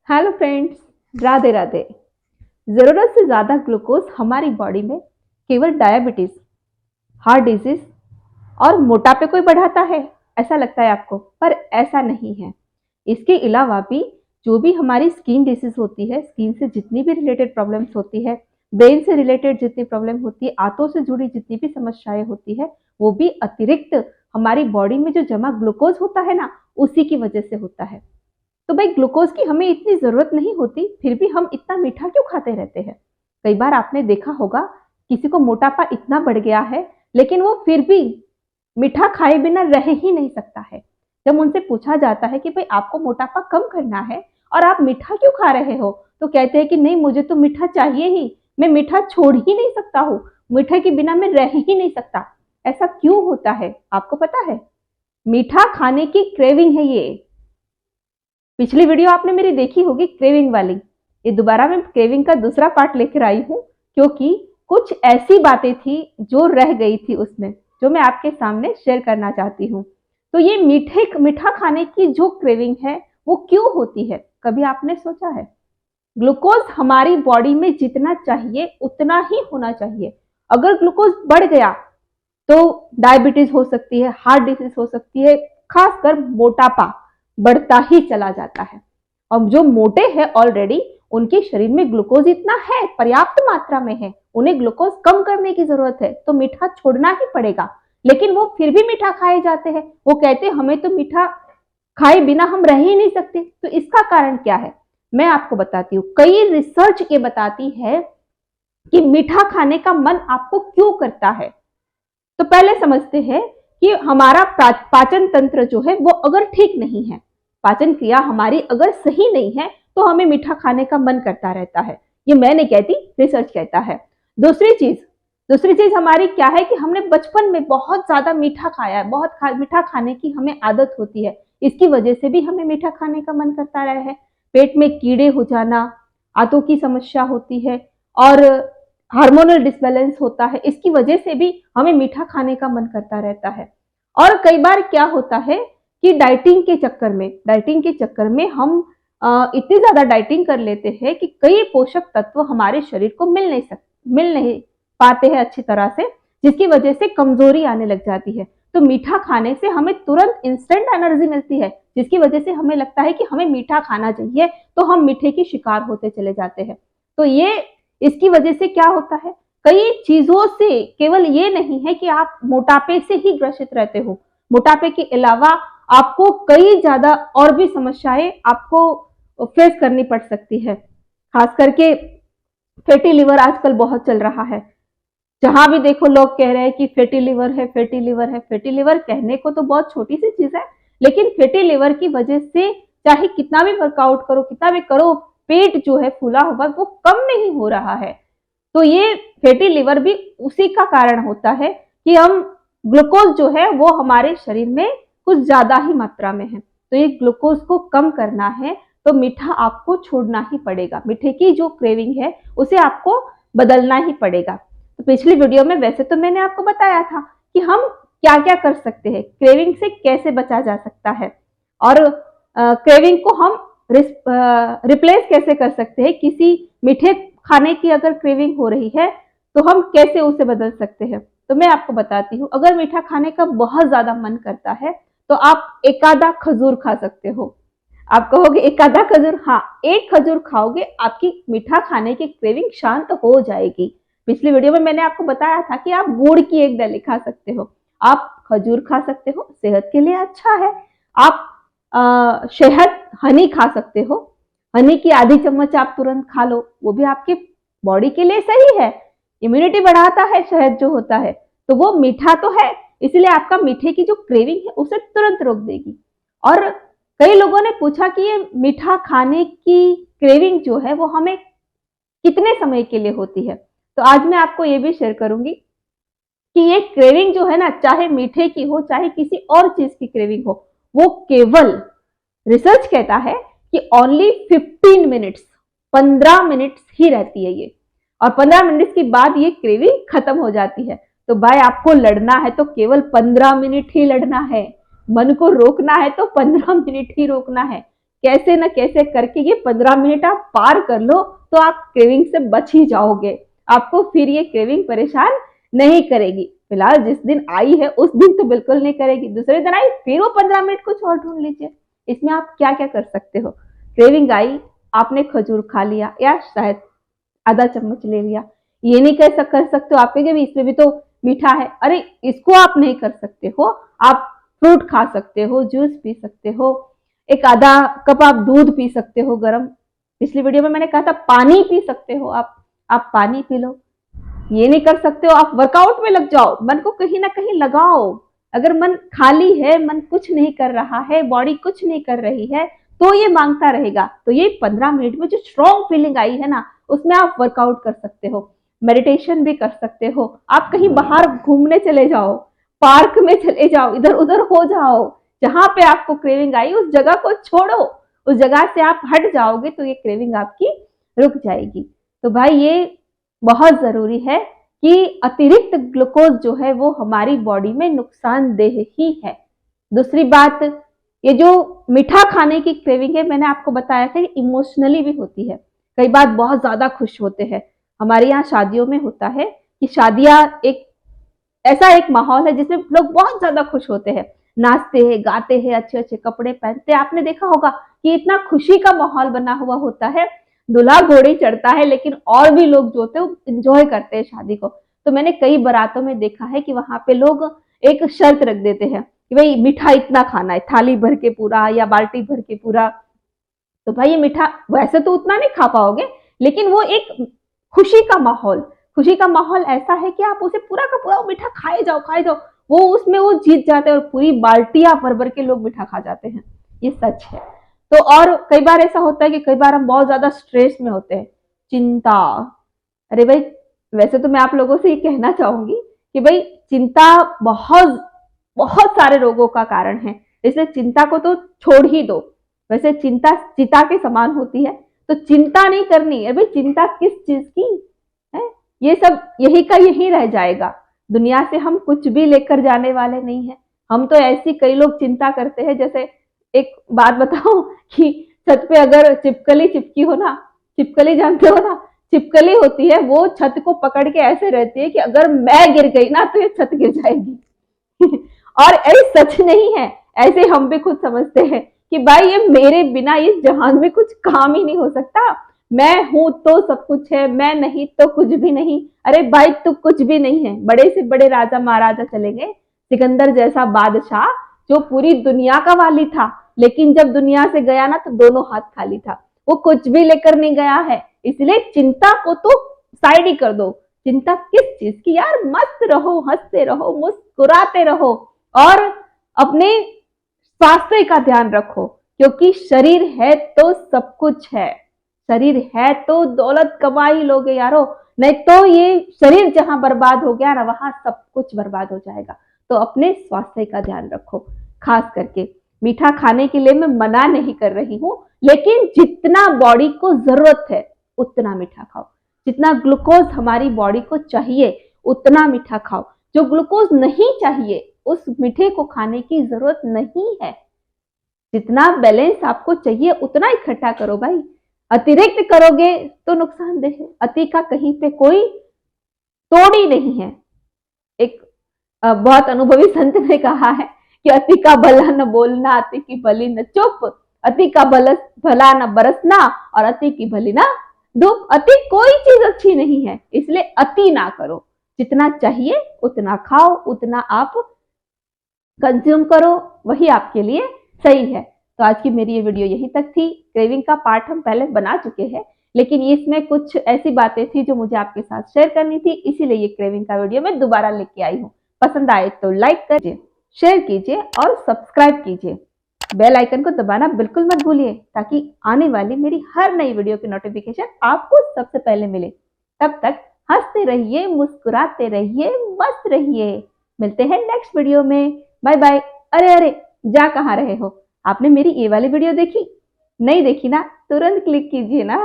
Hello friends, Radhe Radhe. जरूरत से ज्यादा ग्लूकोज हमारी बॉडी में केवल डायबिटीज, हार्ट डिजीज और मोटापे को ही बढ़ाता है, ऐसा लगता है आपको, पर ऐसा नहीं है। इसके अलावा भी जो भी हमारी स्किन डिसीज होती है, स्किन से जितनी भी रिलेटेड प्रॉब्लम्स होती है, ब्रेन से रिलेटेड जितनी प्रॉब्लम होती है, आंतों से जुड़ी जितनी भी समस्याएं होती है, वो भी अतिरिक्त हमारी बॉडी में जो जमा ग्लूकोज होता है ना, उसी की वजह से होता है। तो भाई ग्लूकोज की हमें इतनी जरूरत नहीं होती, फिर भी हम इतना मीठा क्यों खाते रहते हैं? कई बार आपने देखा होगा किसी को मोटापा इतना बढ़ गया है, लेकिन वो फिर भी मीठा खाए बिना रह ही नहीं सकता है। जब उनसे पूछा जाता है कि भाई आपको मोटापा कम करना है और आप मीठा क्यों खा रहे हो, तो कहते हैं कि नहीं, मुझे तो मीठा चाहिए ही, मैं मीठा छोड़ ही नहीं सकता हूँ, मीठे के बिना मैं रह ही नहीं सकता। ऐसा क्यों होता है आपको पता है? मीठा खाने की क्रेविंग है ये। पिछली वीडियो आपने मेरी देखी होगी क्रेविंग वाली। ये दोबारा मैं क्रेविंग का दूसरा पार्ट लेकर आई हूँ, क्योंकि कुछ ऐसी बातें थी जो रह गई थी उसमें, जो मैं आपके सामने शेयर करना चाहती हूँ। तो ये मीठा खाने की जो क्रेविंग है वो क्यों होती है, कभी आपने सोचा है? ग्लूकोज हमारी बॉडी में जितना चाहिए उतना ही होना चाहिए। अगर ग्लूकोज बढ़ गया तो डायबिटीज हो सकती है, हार्ट डिसीज हो सकती है, खासकर मोटापा बढ़ता ही चला जाता है। और जो मोटे हैं ऑलरेडी, उनके शरीर में ग्लूकोज इतना है, पर्याप्त मात्रा में है, उन्हें ग्लूकोज कम करने की जरूरत है, तो मीठा छोड़ना ही पड़ेगा। लेकिन वो फिर भी मीठा खाए जाते हैं। वो कहते हैं हमें तो मीठा खाए बिना हम रह ही नहीं सकते। तो इसका कारण क्या है, मैं आपको बताती हूँ। कई रिसर्च ये बताती है कि मीठा खाने का मन आपको क्यों करता है। तो पहले समझते हैं कि हमारा पाचन तंत्र जो है वो अगर ठीक नहीं है, पाचन क्रिया हमारी अगर सही नहीं है, तो हमें मीठा खाने का मन करता रहता है। ये मैं नहीं कहती, रिसर्च कहता है। दूसरी चीज हमारी क्या है कि हमने बचपन में बहुत ज्यादा मीठा खाया है, मीठा खाने की हमें आदत होती है। इसकी वजह से भी हमें मीठा खाने का मन करता रहा है। पेट में कीड़े हो जाना, आंतों की समस्या होती है, और हार्मोनल डिसबैलेंस होता है, इसकी वजह से भी हमें मीठा खाने का मन करता रहता है। और कई बार क्या होता है कि डाइटिंग के चक्कर में हम इतनी ज्यादा डाइटिंग कर लेते हैं कि कई पोषक तत्व हमारे शरीर को मिल नहीं पाते हैं अच्छी तरह से, जिसकी वजह से कमजोरी आने लग जाती है। तो मीठा खाने से हमें तुरंत इंस्टेंट एनर्जी मिलती है, जिसकी वजह से हमें लगता है कि हमें मीठा खाना चाहिए, तो हम मीठे की शिकार होते चले जाते हैं। तो ये इसकी वजह से क्या होता है, कई चीजों से, केवल ये नहीं है कि आप मोटापे से ही ग्रसित रहते हो, मोटापे के अलावा आपको कई ज्यादा और भी समस्याएं आपको फेस करनी पड़ सकती है। खास करके फैटी लिवर आजकल बहुत चल रहा है। जहां भी देखो लोग कह रहे हैं कि फैटी लिवर है, फैटी लिवर है। फैटी लिवर कहने को तो बहुत छोटी सी चीज है, लेकिन फैटी लिवर की वजह से चाहे कितना भी वर्कआउट करो, कितना भी करो, पेट जो है फूला हुआ वो कम नहीं हो रहा है। तो ये फैटी लिवर भी उसी का कारण होता है कि हम ग्लूकोज जो है वो हमारे शरीर में कुछ ज्यादा ही मात्रा में है। तो ये ग्लूकोज को कम करना है तो मीठा आपको छोड़ना ही पड़ेगा। मीठे की जो क्रेविंग है उसे आपको बदलना ही पड़ेगा। तो पिछली वीडियो में वैसे तो मैंने आपको बताया था कि हम क्या क्या कर सकते हैं, क्रेविंग से कैसे बचा जा सकता है, और क्रेविंग को हम रिप्लेस कैसे कर सकते हैं। किसी मीठे खाने की अगर क्रेविंग हो रही है तो हम कैसे उसे बदल सकते हैं। तो मैं आपको बताती हूँ। अगर मीठा खाने का बहुत ज्यादा मन करता है तो आप एक आधा खजूर खा सकते हो। आप कहोगे एक आधा खजूर? हाँ, एक खजूर खाओगे, आपकी मीठा खाने की क्रेविंग शांत हो जाएगी। पिछली वीडियो में मैंने आपको बताया था कि आप गुड़ की एक डाली खा सकते हो, आप खजूर खा सकते हो, सेहत के लिए अच्छा है। आप शहद, हनी खा सकते हो, हनी की आधी चम्मच आप तुरंत खा लो, वो भी आपके बॉडी के लिए सही है, इम्यूनिटी बढ़ाता है शहद जो होता है। तो वो मीठा तो है, इसलिए आपका मीठे की जो क्रेविंग है उसे तुरंत रोक देगी। और कई लोगों ने पूछा कि ये मीठा खाने की क्रेविंग जो है वो हमें कितने समय के लिए होती है। तो आज मैं आपको ये भी शेयर करूंगी कि ये क्रेविंग जो है ना, चाहे मीठे की हो चाहे किसी और चीज की क्रेविंग हो, वो केवल, रिसर्च कहता है कि ओनली 15 मिनट्स, 15 मिनट्स ही रहती है ये, और 15 मिनट्स के बाद ये क्रेविंग खत्म हो जाती है। तो भाई आपको लड़ना है तो केवल 15 मिनट ही लड़ना है, मन को रोकना है तो 15 मिनट ही रोकना है। कैसे न कैसे करके ये 15 मिनट आप पार कर लो तो आप क्रेविंग से बच ही जाओगे। आपको फिर ये क्रेविंग परेशान नहीं करेगी। फिलहाल जिस दिन आई है उस दिन तो बिल्कुल नहीं करेगी, दूसरे दिन आई फिर वो 15 मिनट कुछ और ढूंढ लीजिए। इसमें आप क्या क्या कर सकते हो। क्रेविंग आई, आपने खजूर खा लिया या शायद आधा चम्मच ले लिया, ये नहीं कर सकते हो आप कहेंगे इसमें भी तो मीठा है, अरे इसको आप नहीं कर सकते हो। आप फ्रूट खा सकते हो, जूस पी सकते हो, एक आधा कप आप दूध पी सकते हो गर्म। पिछली वीडियो में मैंने कहा था पानी पी सकते हो आप पानी पी लो। ये नहीं कर सकते हो आप वर्कआउट में लग जाओ, मन को कहीं ना कहीं लगाओ। अगर मन खाली है, मन कुछ नहीं कर रहा है, बॉडी कुछ नहीं कर रही है, तो ये मांगता रहेगा। तो ये 15 मिनट में जो स्ट्रॉन्ग फीलिंग आई है ना, उसमें आप वर्कआउट कर सकते हो, मेडिटेशन भी कर सकते हो, आप कहीं बाहर घूमने चले जाओ, पार्क में चले जाओ, इधर उधर हो जाओ। जहां पे आपको क्रेविंग आई उस जगह को छोड़ो, उस जगह से आप हट जाओगे तो ये क्रेविंग आपकी रुक जाएगी। तो भाई ये बहुत जरूरी है कि अतिरिक्त ग्लूकोज जो है वो हमारी बॉडी में नुकसानदेह ही है। दूसरी बात, ये जो मीठा खाने की क्रेविंग है, मैंने आपको बताया था कि इमोशनली भी होती है। कई बार बहुत ज्यादा खुश होते हैं, हमारे यहाँ शादियों में होता है कि शादियां एक ऐसा एक माहौल है जिसमें लोग बहुत ज्यादा खुश होते हैं, नाचते हैं, गाते हैं, अच्छे अच्छे कपड़े पहनते हैं। आपने देखा होगा कि इतना खुशी का माहौल बना हुआ होता है, दूल्हा घोड़ी चढ़ता है, लेकिन और भी लोग जो होते हैं इंजॉय करते हैं शादी को। तो मैंने कई बारातों में देखा है कि वहां पे लोग एक शर्त रख देते हैं कि भाई मीठा इतना खाना है, थाली भर के पूरा या बाल्टी भर के पूरा। तो भाई ये मीठा वैसे तो उतना नहीं खा पाओगे, लेकिन वो एक खुशी का माहौल ऐसा है कि आप उसे पूरा का पूरा मीठा खाए जाओ। वो उसमें वो जीत जाते हैं और पूरी बाल्टियां भर भर के लोग मीठा खा जाते हैं, ये सच है। तो और कई बार ऐसा होता है कि कई बार हम बहुत ज्यादा स्ट्रेस में होते हैं, चिंता। अरे भाई वैसे तो मैं आप लोगों से ये कहना चाहूंगी कि भाई चिंता बहुत बहुत सारे रोगों का कारण है, इसलिए चिंता को तो छोड़ ही दो। वैसे चिंता चिता के समान होती है, तो चिंता नहीं करनी है भाई। चिंता किस चीज की है, ये सब यही का यही रह जाएगा। दुनिया से हम कुछ भी लेकर जाने वाले नहीं है। हम तो ऐसी कई लोग चिंता करते हैं, जैसे एक बात बताओ कि छत पे अगर छिपकली चिपकी हो ना, छिपकली जानते हो ना, छिपकली होती है वो छत को पकड़ के ऐसे रहती है कि अगर मैं गिर गई ना तो ये छत गिर जाएगी। और ऐसे सच नहीं है, ऐसे हम भी खुद समझते हैं कि भाई ये मेरे बिना इस जहान में कुछ काम ही नहीं हो सकता, मैं हूं तो सब कुछ है, मैं नहीं तो कुछ भी नहीं। अरे भाई तू कुछ भी नहीं है। बड़े से बड़े राजा महाराजा चले गए, सिकंदर जैसा बादशाह जो पूरी दुनिया का वाली था, लेकिन जब दुनिया से गया ना तो दोनों हाथ खाली था, वो कुछ भी लेकर नहीं गया है। इसलिए चिंता को तो साइड ही कर दो। चिंता किस चीज की यार, मस्त रहो, हंसते रहो, मुस्कुराते रहो और अपने स्वास्थ्य का ध्यान रखो, क्योंकि शरीर है तो सब कुछ है। शरीर है तो दौलत कमा ही लोगे यारो, नहीं तो ये शरीर जहां बर्बाद हो गया ना वहां सब कुछ बर्बाद हो जाएगा। तो अपने स्वास्थ्य का ध्यान रखो। खास करके मीठा खाने के लिए मैं मना नहीं कर रही हूं, लेकिन जितना बॉडी को जरूरत है उतना मीठा खाओ। जितना ग्लूकोज हमारी बॉडी को चाहिए उतना मीठा खाओ। जो ग्लूकोज नहीं चाहिए उस मीठे को खाने की जरूरत नहीं है। जितना बैलेंस आपको चाहिए उतना इकट्ठा करो भाई। अतिरिक्त करोगे तो नुकसानदेह है। अति का कहीं पे कोई तोड़ ही नहीं है। एक बहुत अनुभवी संत ने कहा है कि अति का भला न बोलना, अति की भली न चुप, अति का भला न बरसना और अति की भली न धूप। अति कोई चीज अच्छी नहीं है, इसलिए अति ना करो। जितना चाहिए उतना खाओ, उतना आप कंज्यूम करो, वही आपके लिए सही है। तो आज की मेरी ये वीडियो यहीं तक थी। क्रेविंग का पार्ट हम पहले बना चुके हैं, लेकिन इसमें कुछ ऐसी बातें थी जो मुझे आपके साथ शेयर करनी थी, इसीलिए ये क्रेविंग का वीडियो मैं दोबारा लेके आई हूँ। पसंद आए तो लाइक कीजिए, शेयर कीजिए और सब्सक्राइब कीजिए। बेल आइकन को दबाना बिल्कुल मत भूलिए, ताकि आने वाली मेरी हर नई वीडियो की नोटिफिकेशन आपको सबसे पहले मिले। तब तक हंसते रहिए, मुस्कुराते रहिए, मस्त रहिए। मिलते हैं नेक्स्ट वीडियो में। Bye bye. अरे जा कहाँ रहे हो? आपने मेरी ये वाली वीडियो देखी? नहीं देखी ना? तुरंत क्लिक कीजिए ना।